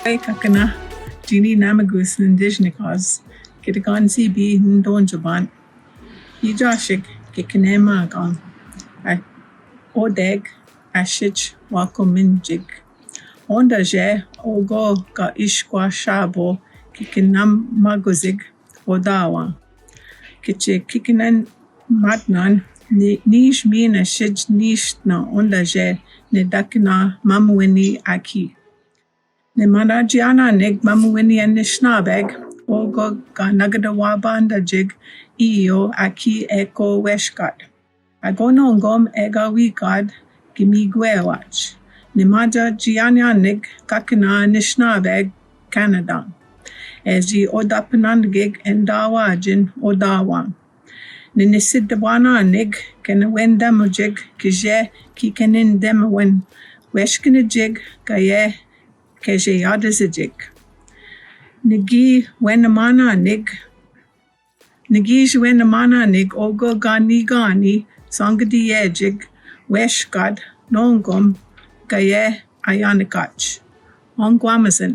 kakana jini namagus nindijnikas kitagan sibi ndonjaban yijashik kikanema gang odeg ashich wakominjig onda je ogo ga ishkwa shabo kikinam maguzig odawa kiche kikinan matnan nish mina shij nish na onda je ne dakina mamweni aki ne manajiana neg mamweni anishnabeg ogo ga nagadawabanda jig iyo aki eko weshkat agonongom ega wikad gimigwewach Nimaja Gianyanig Kakina Nishnabeg Canada Eji Odapanandgig and Dawajin Odawa Ninisidwana Nig Kenawendamujig Kije Kikanin Demawen Weshkinajig Gaye Keje Yadazijig Nigi Wenamana Nig Nigij Wenamana Nig Ogo Gani Gani Sangadi Ejig Weshgad Nongom Gaye Ayanikach, Ongwamazin.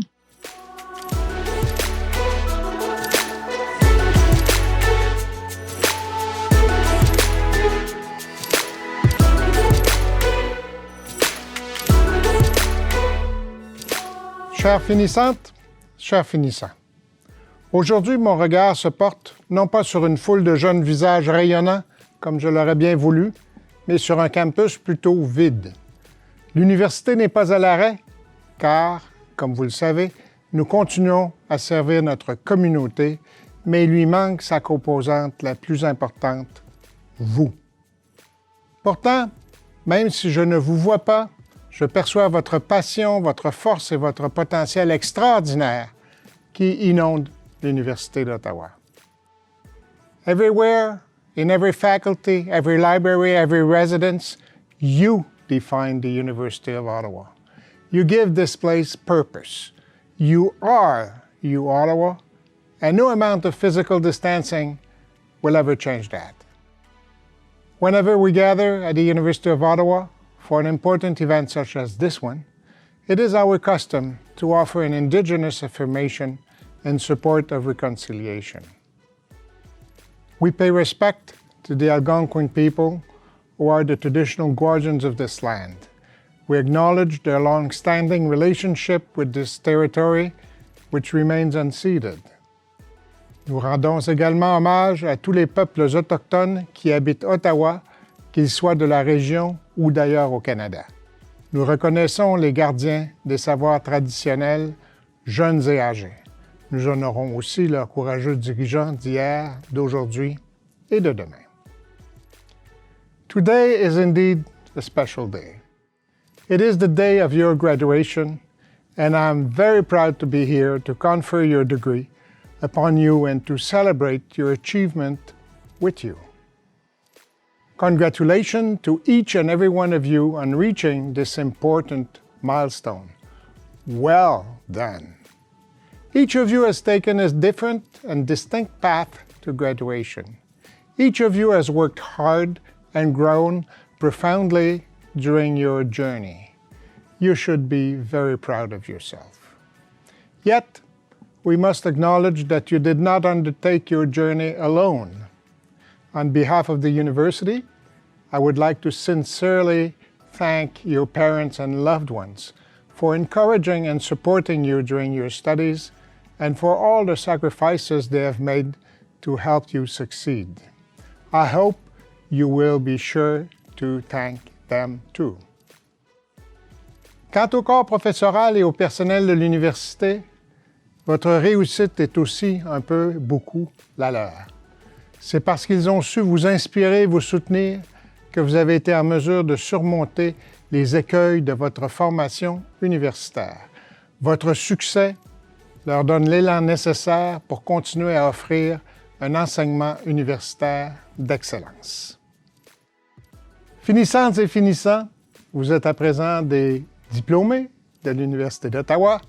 Chères finissantes, chers finissants, aujourd'hui mon regard se porte non pas sur une foule de jeunes visages rayonnants, comme je l'aurais bien voulu, mais sur un campus plutôt vide. L'université n'est pas à l'arrêt, car, comme vous le savez, nous continuons à servir notre communauté, mais il lui manque sa composante la plus importante, vous. Pourtant, même si je ne vous vois pas, je perçois votre passion, votre force et votre potentiel extraordinaire qui inondent l'Université d'Ottawa. Everywhere, in every faculty, every library, every residence, you define the University of Ottawa. You give this place purpose. You are Ottawa, and no amount of physical distancing will ever change that. Whenever we gather at the University of Ottawa for an important event such as this one, it is our custom to offer an Indigenous affirmation in support of reconciliation. We pay respect to the Algonquin people who are the traditional guardians of this land. We acknowledge their long-standing relationship with this territory, which remains unceded. Nous rendons également hommage à tous les peuples autochtones qui habitent Ottawa, qu'ils soient de la région ou d'ailleurs au Canada. Nous reconnaissons les gardiens des savoirs traditionnels, jeunes et âgés. Nous honorons aussi leurs courageux dirigeants d'hier, d'aujourd'hui et de demain. Today is indeed a special day. It is the day of your graduation, and I'm very proud to be here to confer your degree upon you and to celebrate your achievement with you. Congratulations to each and every one of you on reaching this important milestone. Well done. Each of you has taken a different and distinct path to graduation. Each of you has worked hard and grown profoundly during your journey. You should be very proud of yourself. Yet, we must acknowledge that you did not undertake your journey alone. On behalf of the university, I would like to sincerely thank your parents and loved ones for encouraging and supporting you during your studies and for all the sacrifices they have made to help you succeed. I hope you will be sure to thank them too. Quant au corps professoral et au personnel de l'université, votre réussite est aussi un peu, beaucoup, la leur. C'est parce qu'ils ont su vous inspirer, vous soutenir, que vous avez été en mesure de surmonter les écueils de votre formation universitaire. Votre succès leur donne l'élan nécessaire pour continuer à offrir un enseignement universitaire d'excellence. Finissantes et finissants, vous êtes à présent des diplômés de l'Université d'Ottawa,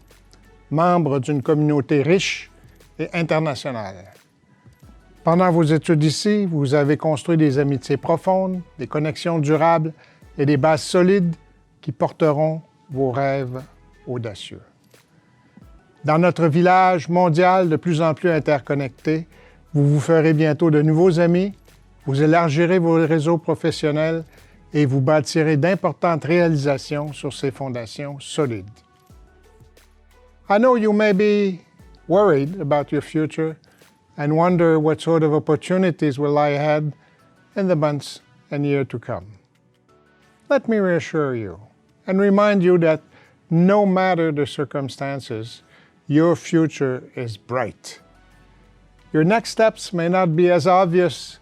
membres d'une communauté riche et internationale. Pendant vos études ici, vous avez construit des amitiés profondes, des connexions durables et des bases solides qui porteront vos rêves audacieux. Dans notre village mondial de plus en plus interconnecté, vous vous ferez bientôt de nouveaux amis, vous élargirez vos réseaux professionnels et vous bâtirez d'importantes réalisations sur ces fondations solides. I know you may be worried about your future and wonder what sort of opportunities will lie ahead in the months and years to come. Let me reassure you and remind you that no matter the circumstances, your future is bright. Your next steps may not be as obvious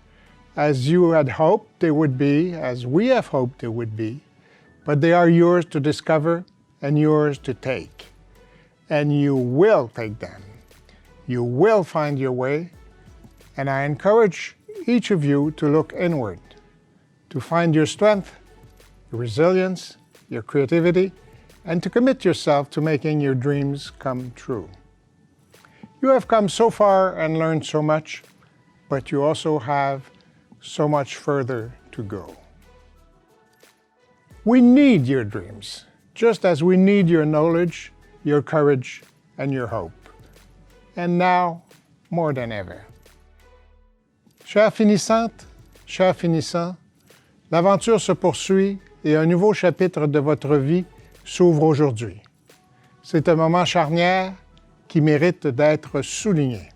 as you had hoped they would be, as we have hoped they would be, but they are yours to discover and yours to take. And you will take them. You will find your way, and I encourage each of you to look inward, to find your strength, your resilience, your creativity, and to commit yourself to making your dreams come true. You have come so far and learned so much, but you also have so much further to go. We need your dreams, just as we need your knowledge, your courage, and your hope. And now, more than ever. Chères finissantes, chers finissants, l'aventure se poursuit et un nouveau chapitre de votre vie s'ouvre aujourd'hui. C'est un moment charnière qui mérite d'être souligné.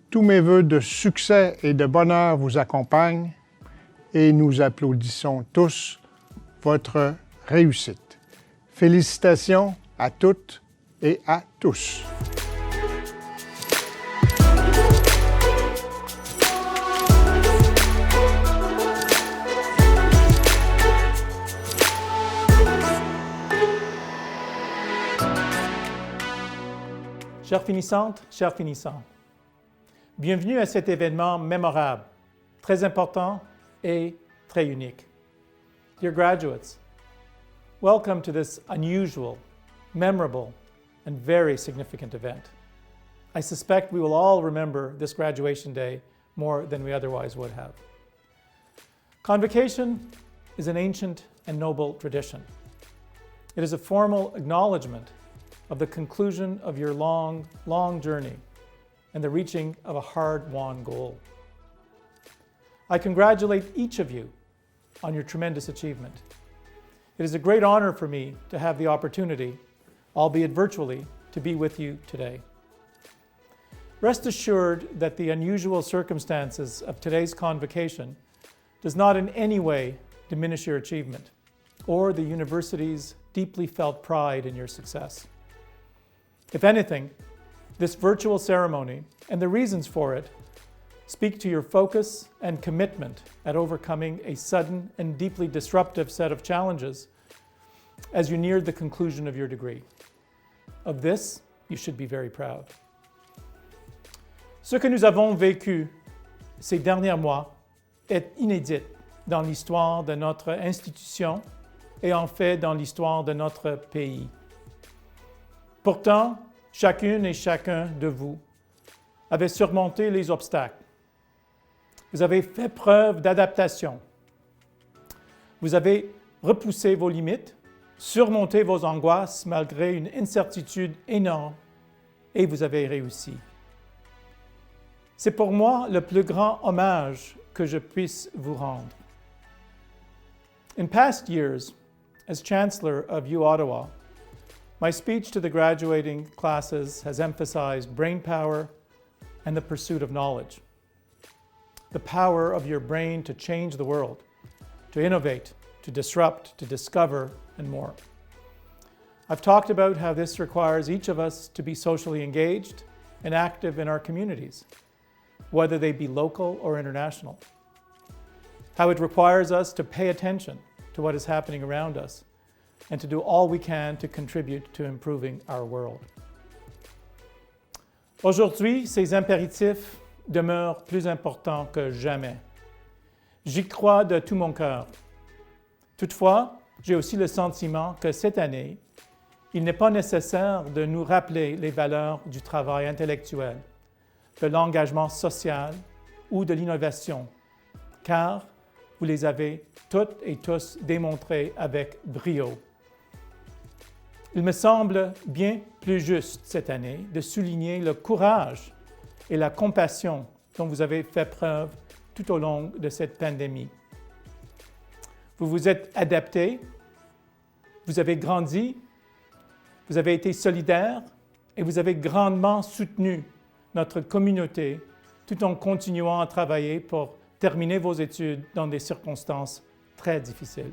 Tous mes vœux de succès et de bonheur vous accompagnent et nous applaudissons tous votre réussite. Félicitations à toutes et à tous. Chères finissantes, chers finissants, bienvenue à cet événement mémorable, très important et très unique. Dear graduates, welcome to this unusual, memorable, and very significant event. I suspect we will all remember this graduation day more than we otherwise would have. Convocation is an ancient and noble tradition. It is a formal acknowledgement of the conclusion of your long, long journey and the reaching of a hard-won goal. I congratulate each of you on your tremendous achievement. It is a great honor for me to have the opportunity, albeit virtually, to be with you today. Rest assured that the unusual circumstances of today's convocation does not in any way diminish your achievement or the university's deeply felt pride in your success. If anything, this virtual ceremony and the reasons for it speak to your focus and commitment at overcoming a sudden and deeply disruptive set of challenges as you neared the conclusion of your degree. Of this, you should be very proud. Ce que nous avons vécu ces derniers mois est inédit dans l'histoire de notre institution et en fait dans l'histoire de notre pays. Pourtant, chacune et chacun de vous avez surmonté les obstacles. Vous avez fait preuve d'adaptation. Vous avez repoussé vos limites, surmonté vos angoisses malgré une incertitude énorme et vous avez réussi. C'est pour moi le plus grand hommage que je puisse vous rendre. In past years, as Chancellor of U Ottawa, my speech to the graduating classes has emphasized brain power and the pursuit of knowledge. The power of your brain to change the world, to innovate, to disrupt, to discover, and more. I've talked about how this requires each of us to be socially engaged and active in our communities, whether they be local or international. How it requires us to pay attention to what is happening around us and to do all we can to contribute to improving our world. Aujourd'hui, ces impératifs demeurent plus importants que jamais. J'y crois de tout mon cœur. Toutefois, j'ai aussi le sentiment que cette année, il n'est pas nécessaire de nous rappeler les valeurs du travail intellectuel, de l'engagement social ou de l'innovation, car vous les avez toutes et tous démontrés avec brio. Il me semble bien plus juste cette année de souligner le courage et la compassion dont vous avez fait preuve tout au long de cette pandémie. Vous vous êtes adaptés, vous avez grandi, vous avez été solidaires et vous avez grandement soutenu notre communauté tout en continuant à travailler pour terminer vos études dans des circonstances très difficiles.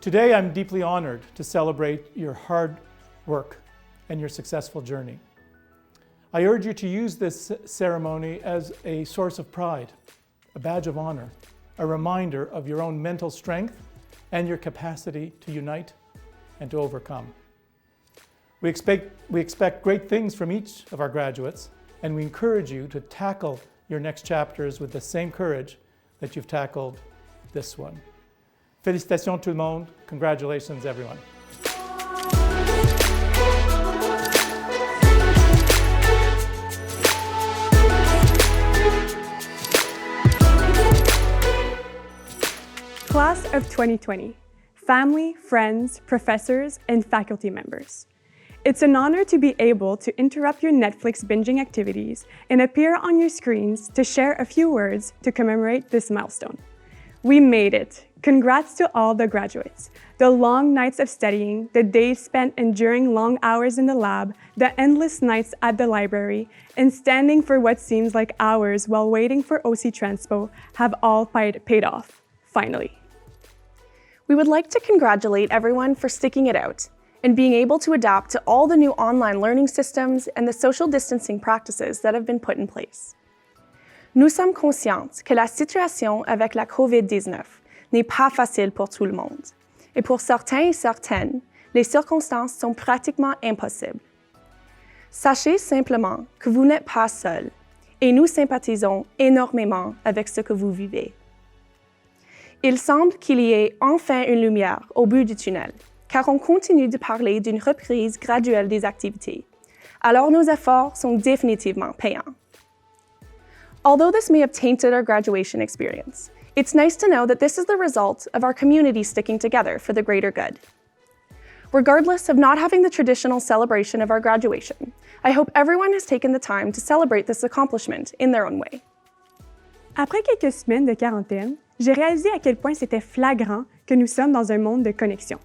Today, I'm deeply honored to celebrate your hard work and your successful journey. I urge you to use this ceremony as a source of pride, a badge of honor, a reminder of your own mental strength and your capacity to unite and to overcome. We expect great things from each of our graduates, and we encourage you to tackle your next chapters with the same courage that you've tackled this one. Félicitations tout le monde. Congratulations, everyone. Class of 2020, family, friends, professors, and faculty members. It's an honor to be able to interrupt your Netflix binging activities and appear on your screens to share a few words to commemorate this milestone. We made it. Congrats to all the graduates. The long nights of studying, the days spent enduring long hours in the lab, the endless nights at the library, and standing for what seems like hours while waiting for OC Transpo have all paid off, finally. We would like to congratulate everyone for sticking it out and being able to adapt to all the new online learning systems and the social distancing practices that have been put in place. Nous sommes conscientes que la situation avec la COVID-19 n'est pas facile pour tout le monde. Et pour certains et certaines, les circonstances sont pratiquement impossibles. Sachez simplement que vous n'êtes pas seul et nous sympathisons énormément avec ce que vous vivez. Il semble qu'il y ait enfin une lumière au bout du tunnel, car on continue de parler d'une reprise graduelle des activités. Alors nos efforts sont définitivement payants. Although this may have tainted our graduation experience, it's nice to know that this is the result of our community sticking together for the greater good. Regardless of not having the traditional celebration of our graduation, I hope everyone has taken the time to celebrate this accomplishment in their own way. Après quelques semaines de quarantaine, j'ai réalisé à quel point c'était flagrant que nous sommes dans un monde de connexion.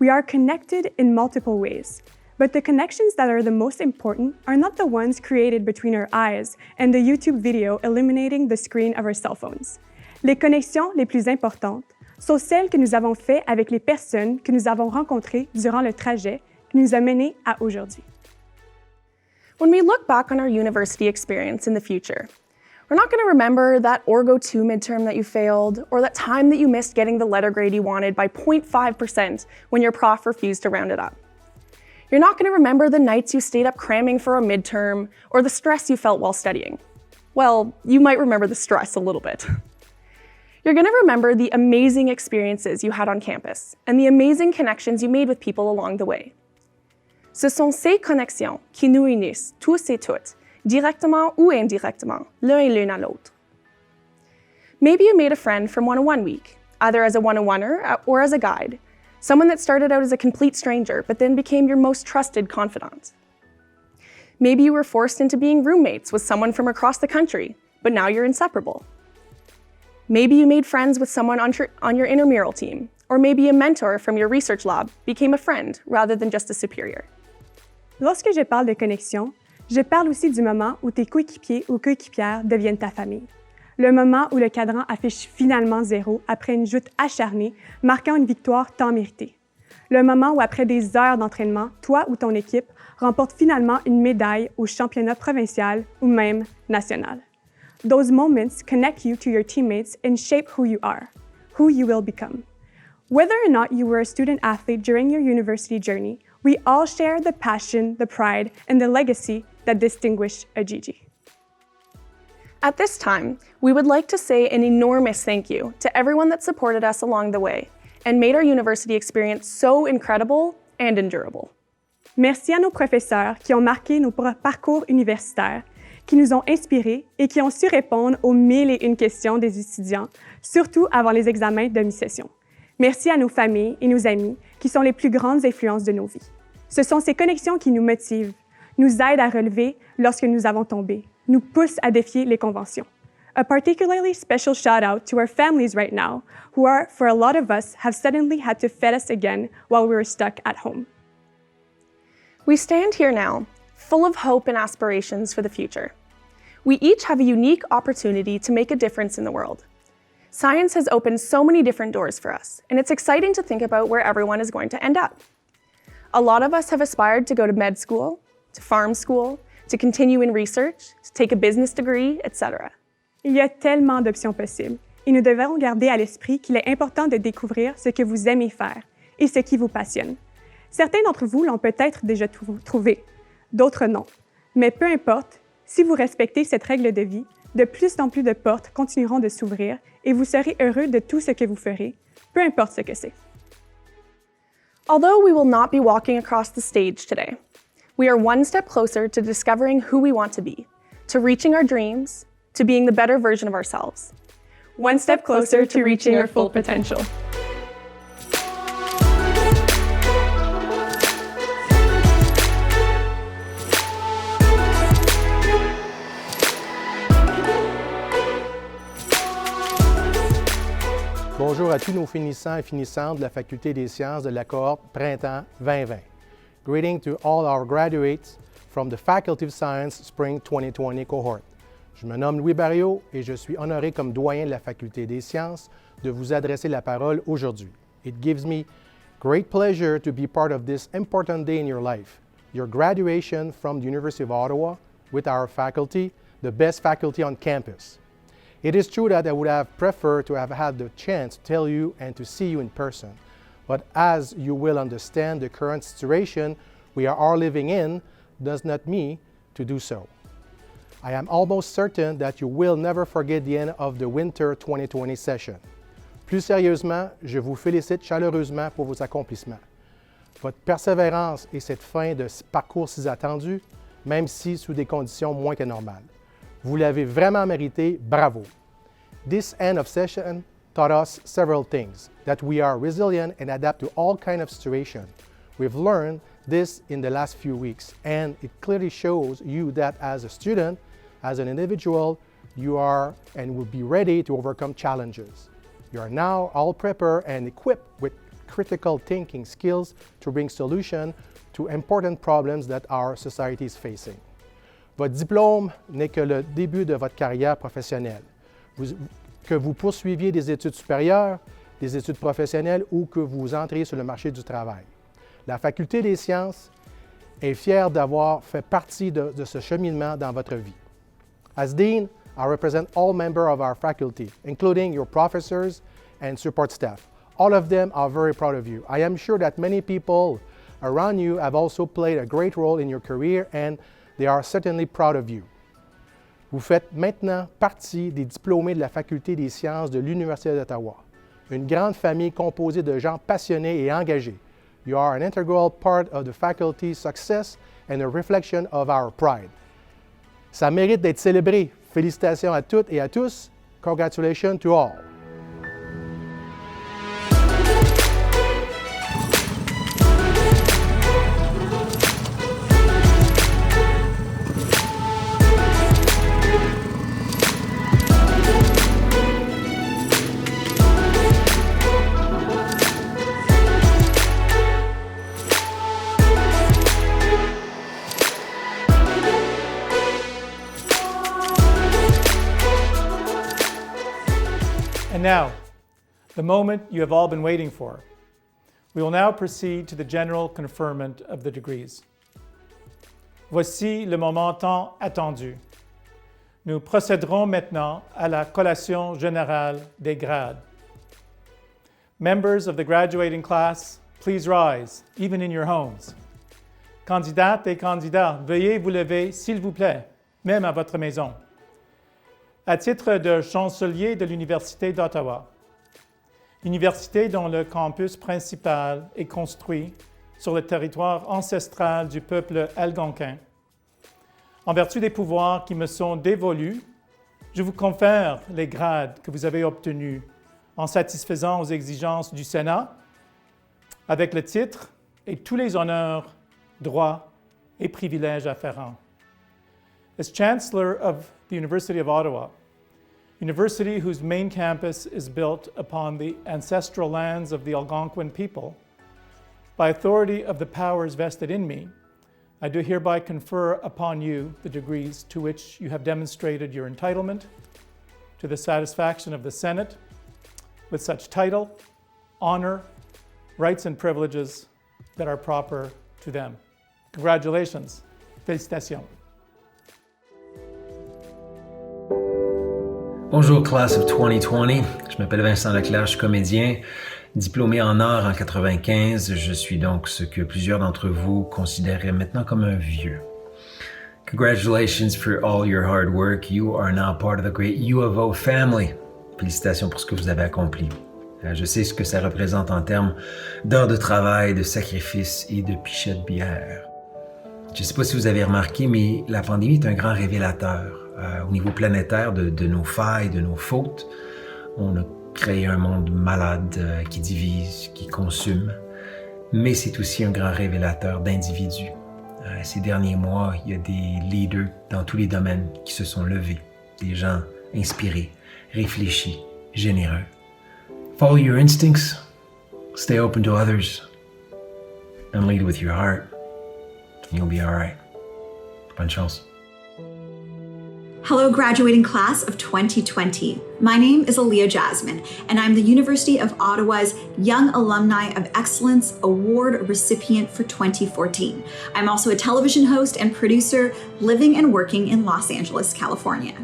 We are connected in multiple ways, but the connections that are the most important are not the ones created between our eyes and the YouTube video illuminating the screen of our cell phones. Les connexions les plus importantes sont celles que nous avons faites avec les personnes que nous avons rencontrées durant le trajet qui nous a menés à aujourd'hui. When we look back on our university experience in the future, we're not going to remember that Orgo 2 midterm that you failed or that time that you missed getting the letter grade you wanted by 0.5% when your prof refused to round it up. You're not going to remember the nights you stayed up cramming for a midterm or the stress you felt while studying. Well, you might remember the stress a little bit. You're going to remember the amazing experiences you had on campus and the amazing connections you made with people along the way. Ce sont ces connexions qui nous unissent tous et toutes, directement ou indirectement, l'un et l'une à l'autre. Maybe you made a friend from 101 week, either as a 101er or as a guide, someone that started out as a complete stranger but then became your most trusted confidant. Maybe you were forced into being roommates with someone from across the country, but now you're inseparable. Maybe you made friends with someone on your intramural team, or maybe a mentor from your research lab became a friend rather than just a superior. Lorsque je parle de connexion, je parle aussi du moment où tes coéquipiers ou coéquipières deviennent ta famille. Le moment où le cadran affiche finalement 0 après une joute acharnée, marquant une victoire tant méritée. Le moment où après des heures d'entraînement, toi ou ton équipe remporte finalement une médaille au championnat provincial ou même national. Those moments connect you to your teammates and shape who you are, who you will become. Whether or not you were a student athlete during your university journey, we all share the passion, the pride, and the legacy that distinguish a Gigi. At this time, we would like to say an enormous thank you to everyone that supported us along the way and made our university experience so incredible and endurable. Merci à nos professeurs qui ont marqué nos parcours universitaires, qui nous ont inspirés et qui ont su répondre aux 1001 questions des étudiants, surtout avant les examens de mi-session. Merci à nos familles et nos amis qui sont les plus grandes influences de nos vies. Ce sont ces connexions qui nous motivent, nous aident à relever lorsque nous avons tombé, nous poussent à défier les conventions. A particularly special shout out to our families right now, who are, for a lot of us, have suddenly had to fed us again while we were stuck at home. We stand here now, full of hope and aspirations for the future. We each have a unique opportunity to make a difference in the world. Science has opened so many different doors for us, and it's exciting to think about where everyone is going to end up. A lot of us have aspired to go to med school, to farm school, to continue in research, to take a business degree, etc. Il y a tellement d'options possibles, et nous devons garder à l'esprit qu'il est important de découvrir ce que vous aimez faire et ce qui vous passionne. Certains d'entre vous l'ont peut-être déjà trouvé, d'autres non. Mais peu importe, si vous respectez cette règle de vie, de plus en plus de portes continueront de s'ouvrir et vous serez heureux de tout ce que vous ferez, peu importe ce que c'est. Although we will not be walking across the stage today, we are one step closer to discovering who we want to be, to reaching our dreams, to being the better version of ourselves. One step closer to reaching our full potential. Bonjour à tous nos finissants et finissantes de la Faculté des sciences de la cohorte Printemps 2020. Greeting to all our graduates from the Faculty of Science Spring 2020 cohort. Je me nomme Louis Barriot et je suis honoré comme doyen de la Faculté des sciences de vous adresser la parole aujourd'hui. It gives me great pleasure to be part of this important day in your life, your graduation from the University of Ottawa with our faculty, the best faculty on campus. It is true that I would have preferred to have had the chance to tell you and to see you in person. But as you will understand, the current situation we are all living in does not mean to do so. I am almost certain that you will never forget the end of the winter 2020 session. Plus sérieusement, je vous félicite chaleureusement pour vos accomplissements. Votre persévérance et cette fin de parcours si attendu, même si sous des conditions moins que normales. Vous l'avez vraiment mérité, bravo. This end of session taught us several things, that we are resilient and adapt to all kinds of situations. We've learned this in the last few weeks, and it clearly shows you that as a student, as an individual, you are and will be ready to overcome challenges. You are now all prepared and equipped with critical thinking skills to bring solutions to important problems that our society is facing. Votre diplôme n'est que le début de votre carrière professionnelle. Que vous poursuiviez des études supérieures, des études professionnelles ou que vous entriez sur le marché du travail. La Faculté des sciences est fière d'avoir fait partie de ce cheminement dans votre vie. As Dean, I represent all members of our faculty, including your professors and support staff. All of them are very proud of you. I am sure that many people around you have also played a great role in your career and they are certainly proud of you. Vous faites maintenant partie des diplômés de la Faculté des sciences de l'Université d'Ottawa, une grande famille composée de gens passionnés et engagés. You are an integral part of the faculty's success and a reflection of our pride. Ça mérite d'être célébré. Félicitations à toutes et à tous. Congratulations to all. And now, the moment you have all been waiting for. We will now proceed to the general conferment of the degrees. Voici le moment tant attendu. Nous procéderons maintenant à la collation générale des grades. Members of the graduating class, please rise, even in your homes. Candidates et candidats, veuillez vous lever, s'il vous plaît, même à votre maison. À titre de chancelier de l'Université d'Ottawa, université dont le campus principal est construit sur le territoire ancestral du peuple algonquin, en vertu des pouvoirs qui me sont dévolus, je vous confère les grades que vous avez obtenus en satisfaisant aux exigences du Sénat avec le titre et tous les honneurs, droits et privilèges afférents. As Chancellor of the University of Ottawa, university whose main campus is built upon the ancestral lands of the Algonquin people, by authority of the powers vested in me, I do hereby confer upon you the degrees to which you have demonstrated your entitlement to the satisfaction of the Senate with such title, honor, rights and privileges that are proper to them. Congratulations. Félicitations. Bonjour, class of 2020. Je m'appelle Vincent Leclerc, je suis comédien, diplômé en art en 95. Je suis donc ce que plusieurs d'entre vous considéraient maintenant comme un vieux. Congratulations for all your hard work. You are now part of the great U of O family. Félicitations pour ce que vous avez accompli. Je sais ce que ça représente en termes d'heures de travail, de sacrifices et de pichets de bière. Je ne sais pas si vous avez remarqué, mais la pandémie est un grand révélateur. Au niveau planétaire de nos failles, de nos fautes. On a créé un monde malade qui divise, qui consume, mais c'est aussi un grand révélateur d'individus. Ces derniers mois, il y a des leaders dans tous les domaines qui se sont levés, des gens inspirés, réfléchis, généreux. Follow your instincts, stay open to others, and lead with your heart. You'll be all right. Bonne chance. Hello, graduating class of 2020. My name is Aaliyah Jasmine, and I'm the University of Ottawa's Young Alumni of Excellence Award recipient for 2014. I'm also a television host and producer living and working in Los Angeles, California.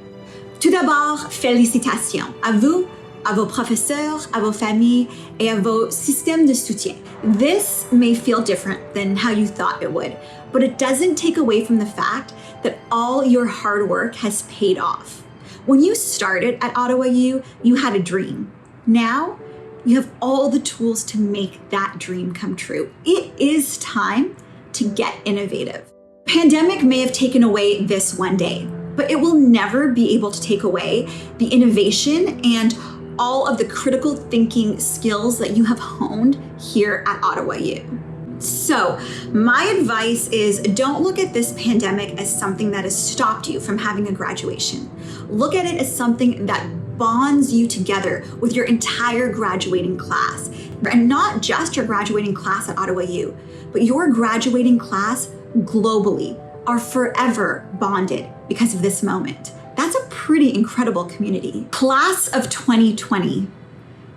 Tout d'abord, félicitations à vous, à vos professeurs, à vos familles, et à vos systèmes de soutien. This may feel different than how you thought it would, but it doesn't take away from the fact that all your hard work has paid off. When you started at Ottawa U, you had a dream. Now, you have all the tools to make that dream come true. It is time to get innovative. Pandemic may have taken away this one day, but it will never be able to take away the innovation and all of the critical thinking skills that you have honed here at Ottawa U. So my advice is don't look at this pandemic as something that has stopped you from having a graduation. Look at it as something that bonds you together with your entire graduating class. And not just your graduating class at Ottawa U, but your graduating class globally are forever bonded because of this moment. That's a pretty incredible community. Class of 2020.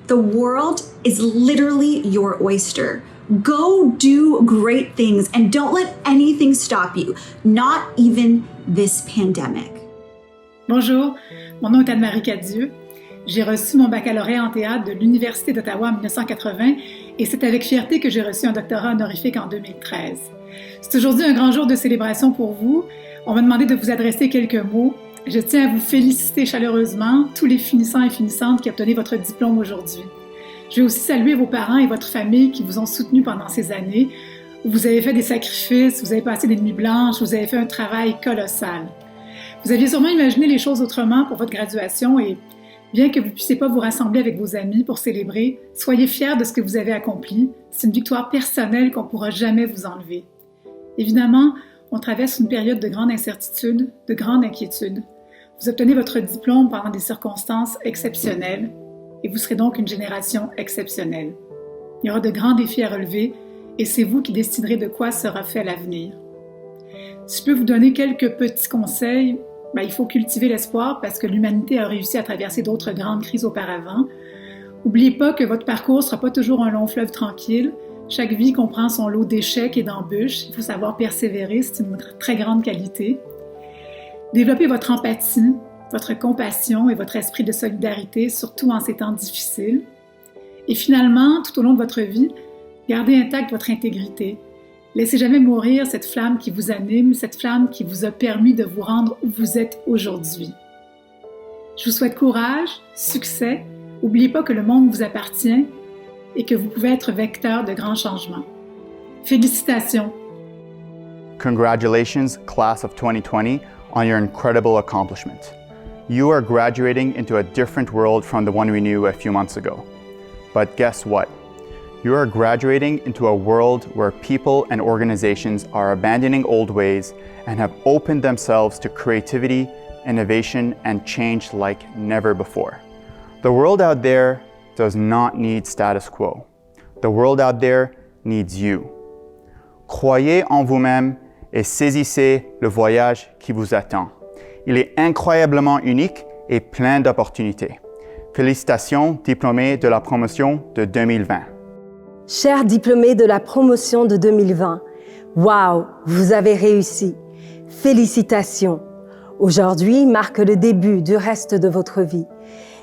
The world is literally your oyster. Go do great things and don't let anything stop you, not even this pandemic. Bonjour, mon nom est Anne-Marie Cadieux. J'ai reçu mon baccalauréat en théâtre de l'Université d'Ottawa en 1980 et c'est avec fierté que j'ai reçu un doctorat honorifique en 2013. C'est aujourd'hui un grand jour de célébration pour vous. On m'a demandé de vous adresser quelques mots. Je tiens à vous féliciter chaleureusement, tous les finissants et finissantes qui obtenaient votre diplôme aujourd'hui. Je veux aussi saluer vos parents et votre famille qui vous ont soutenu pendant ces années, où vous avez fait des sacrifices, vous avez passé des nuits blanches, vous avez fait un travail colossal. Vous aviez sûrement imaginé les choses autrement pour votre graduation et bien que vous ne puissiez pas vous rassembler avec vos amis pour célébrer, soyez fiers de ce que vous avez accompli. C'est une victoire personnelle qu'on ne pourra jamais vous enlever. Évidemment, on traverse une période de grande incertitude, de grande inquiétude. Vous obtenez votre diplôme pendant des circonstances exceptionnelles et vous serez donc une génération exceptionnelle. Il y aura de grands défis à relever et c'est vous qui déciderez de quoi sera fait l'avenir. Si je peux vous donner quelques petits conseils, il faut cultiver l'espoir parce que l'humanité a réussi à traverser d'autres grandes crises auparavant. N'oubliez pas que votre parcours ne sera pas toujours un long fleuve tranquille. Chaque vie comprend son lot d'échecs et d'embûches. Il faut savoir persévérer, c'est une très grande qualité. Développez votre empathie, votre compassion et votre esprit de solidarité, surtout en ces temps difficiles. Et finalement, tout au long de votre vie, gardez intacte votre intégrité. Laissez jamais mourir cette flamme qui vous anime, cette flamme qui vous a permis de vous rendre où vous êtes aujourd'hui. Je vous souhaite courage, succès. N'oubliez pas que le monde vous appartient et que vous pouvez être vecteur de grands changements. Félicitations! Congratulations, class of 2020, on your incredible accomplishment. You are graduating into a different world from the one we knew a few months ago. But guess what? You are graduating into a world where people and organizations are abandoning old ways and have opened themselves to creativity, innovation, and change like never before. The world out there does not need status quo. The world out there needs you. Croyez en vous-même et saisissez le voyage qui vous attend. Il est incroyablement unique et plein d'opportunités. Félicitations, diplômés de la promotion de 2020. Chers diplômés de la promotion de 2020, waouh, vous avez réussi. Félicitations. Aujourd'hui marque le début du reste de votre vie.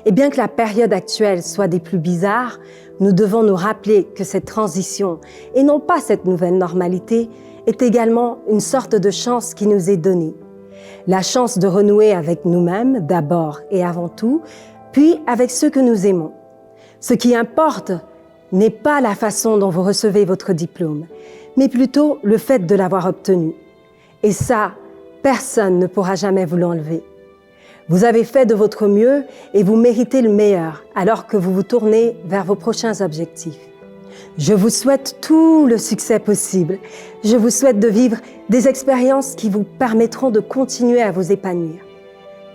Et bien que la période actuelle soit des plus bizarres, nous devons nous rappeler que cette transition, et non pas cette nouvelle normalité, est également une sorte de chance qui nous est donnée. La chance de renouer avec nous-mêmes d'abord et avant tout, puis avec ceux que nous aimons. Ce qui importe n'est pas la façon dont vous recevez votre diplôme, mais plutôt le fait de l'avoir obtenu. Et ça, personne ne pourra jamais vous l'enlever. Vous avez fait de votre mieux et vous méritez le meilleur alors que vous vous tournez vers vos prochains objectifs. Je vous souhaite tout le succès possible. Je vous souhaite de vivre des expériences qui vous permettront de continuer à vous épanouir.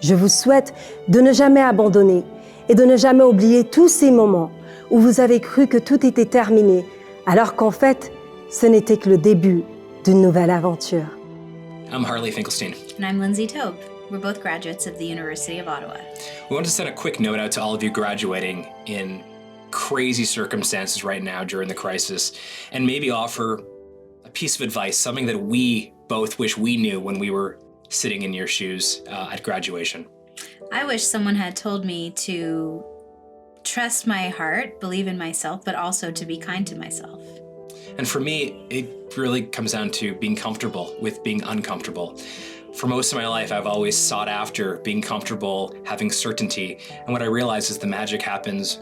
Je vous souhaite de ne jamais abandonner et de ne jamais oublier tous ces moments où vous avez cru que tout était terminé, alors qu'en fait, ce n'était que le début d'une nouvelle aventure. I'm Harley Finkelstein. And I'm Lindsay Taube. We're both graduates of the University of Ottawa. We want to send a quick note out to all of you graduating in crazy circumstances right now during the crisis, and maybe offer a piece of advice, something that we both wish we knew when we were sitting in your shoes at graduation. I wish someone had told me to trust my heart, believe in myself, but also to be kind to myself. And for me, it really comes down to being comfortable with being uncomfortable. For most of my life, I've always sought after being comfortable, having certainty. And what I realize is the magic happens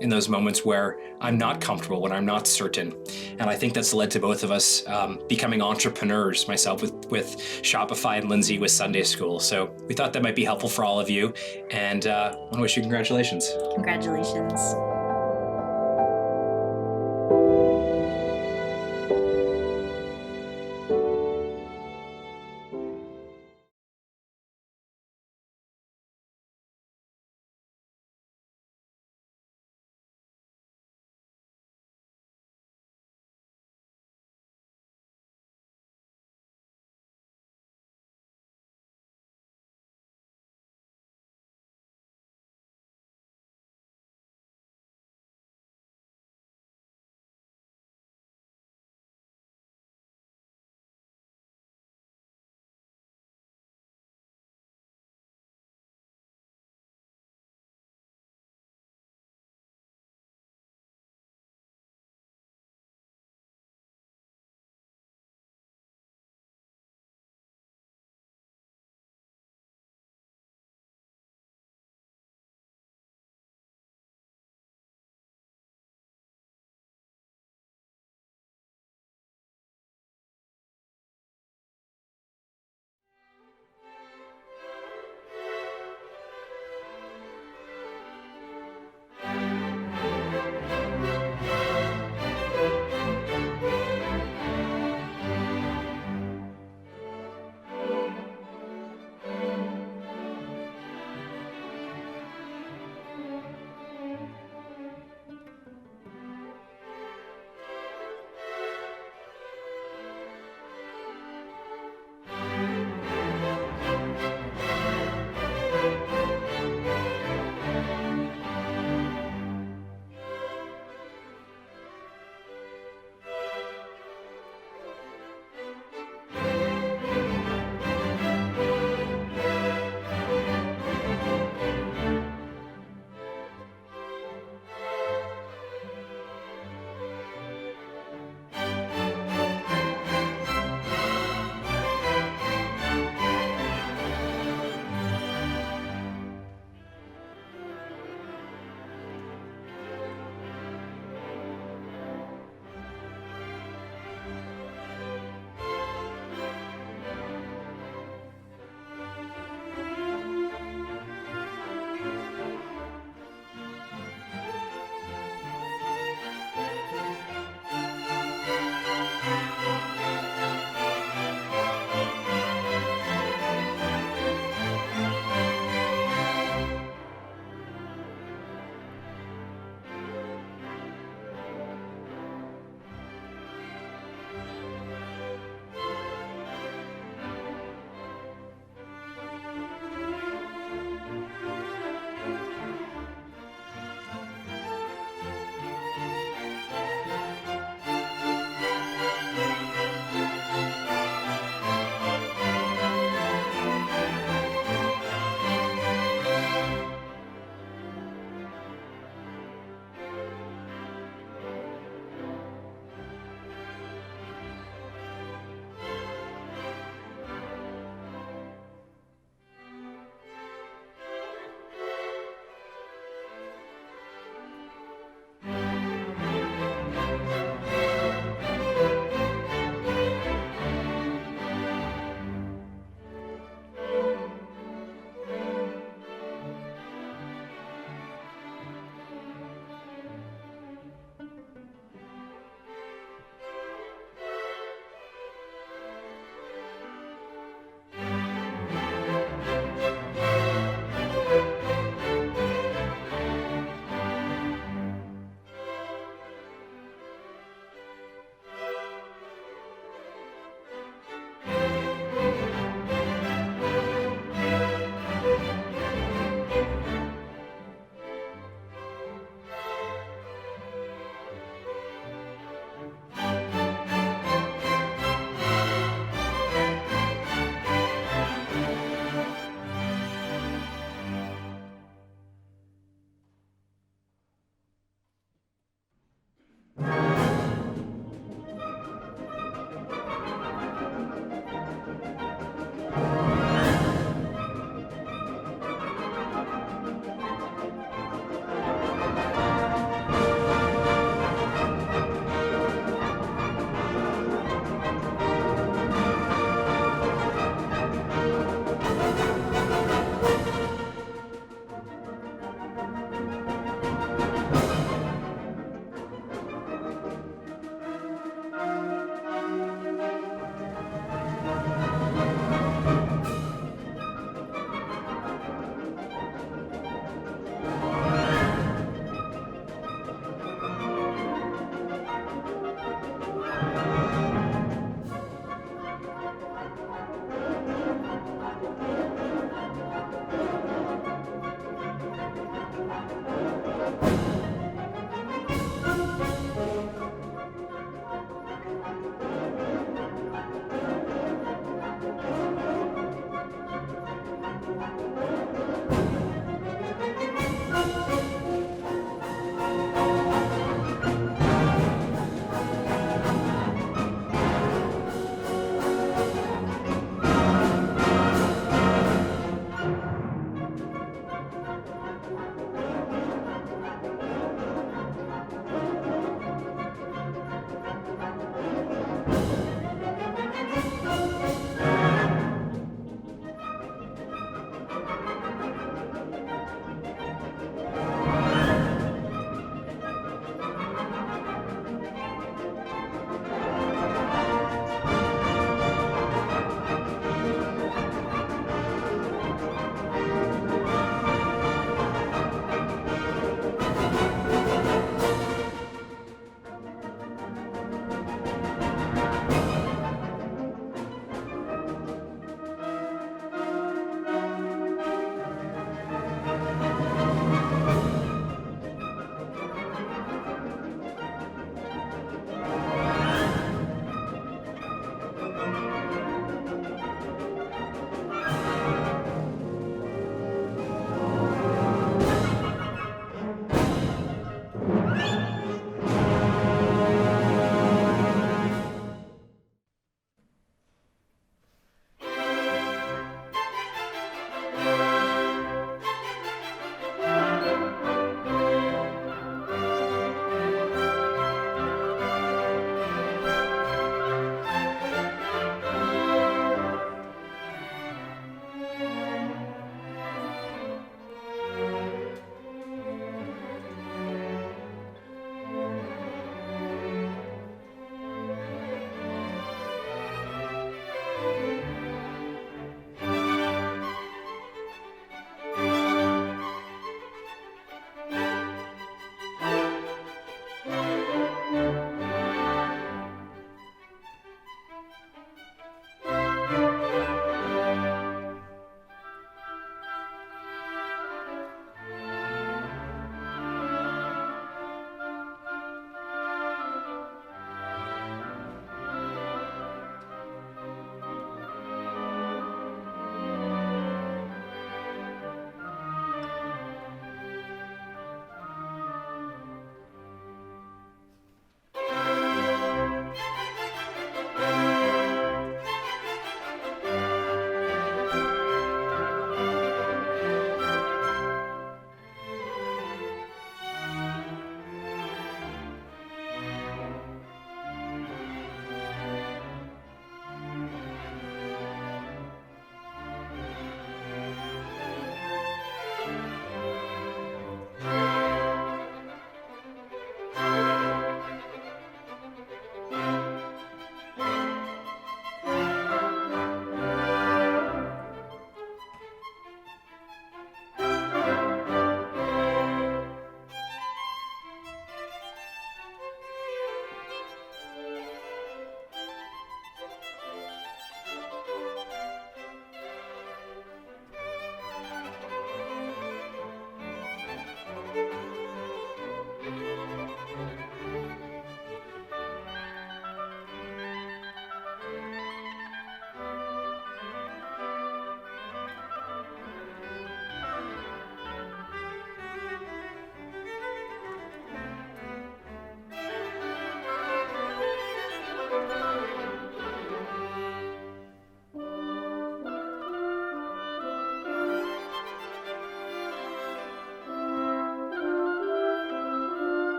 in those moments where I'm not comfortable, when I'm not certain. And I think that's led to both of us becoming entrepreneurs, myself with Shopify and Lindsay with Sunday School. So we thought that might be helpful for all of you. And I want to wish you congratulations. Congratulations.